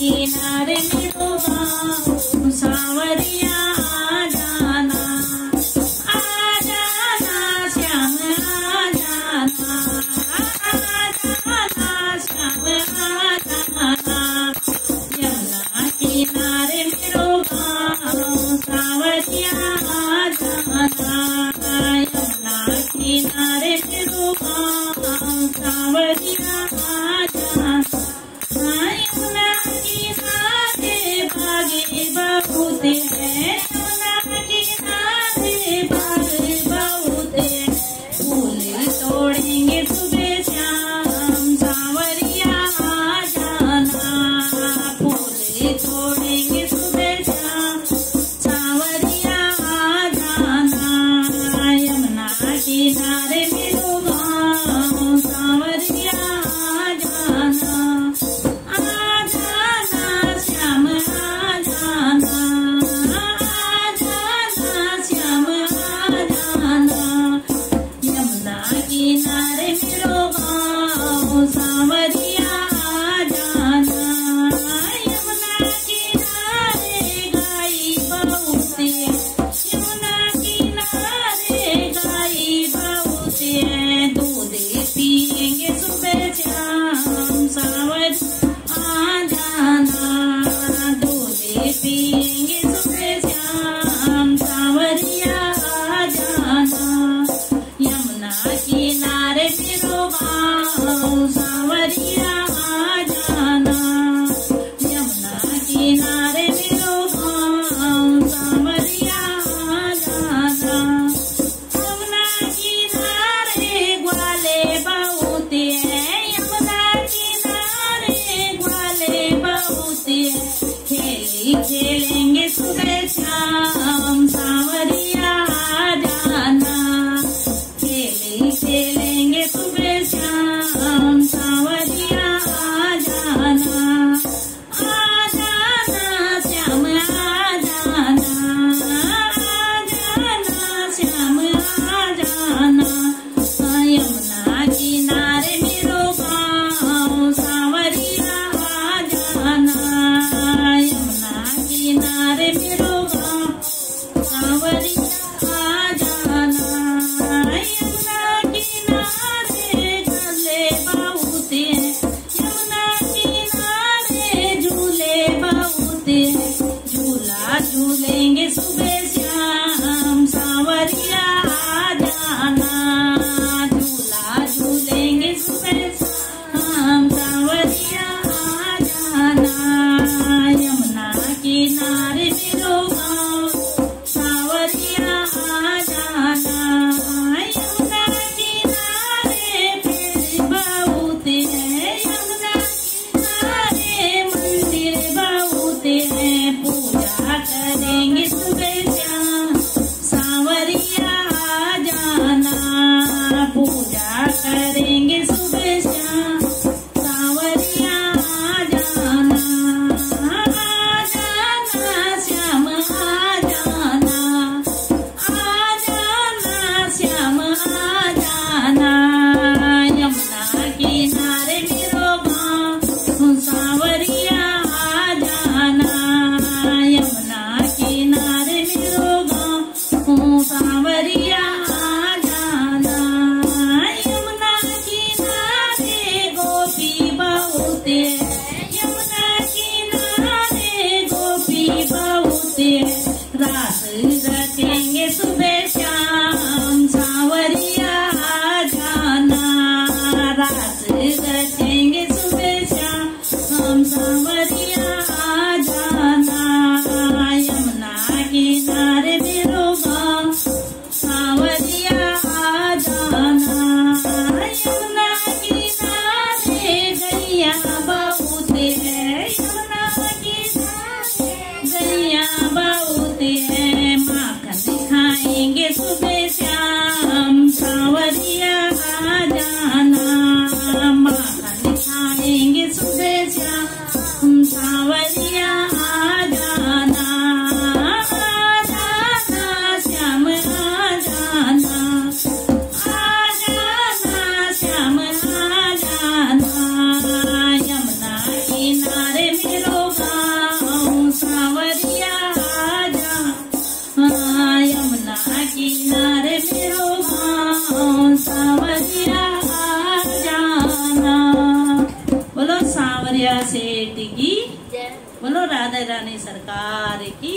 किनारे मेरो गाँव सांवरिया आ जाना श्याम आ जाना श्याम आ जाना यमुना किनारे मेरो गाँव सांवरिया आ जाना यमुना किनारे मेरो गाँव सांवरिया आ जाना यमुना किनारे बागे बहुत है यमुना किनारे बागे बहुत है फूल तोड़ेंगे सुबह शाम सांवरिया आ जाना फूल तोड़ेंगे सुबह शाम सांवरिया आ जाना यमुना किनारे मेरो गाँव सांवरिया आ जाना श्याम आ जाना किनारे मेरो गाँव सावरिया आ जाना। बोलो सांवरिया सेठ की, बोलो राधा रानी सरकार की।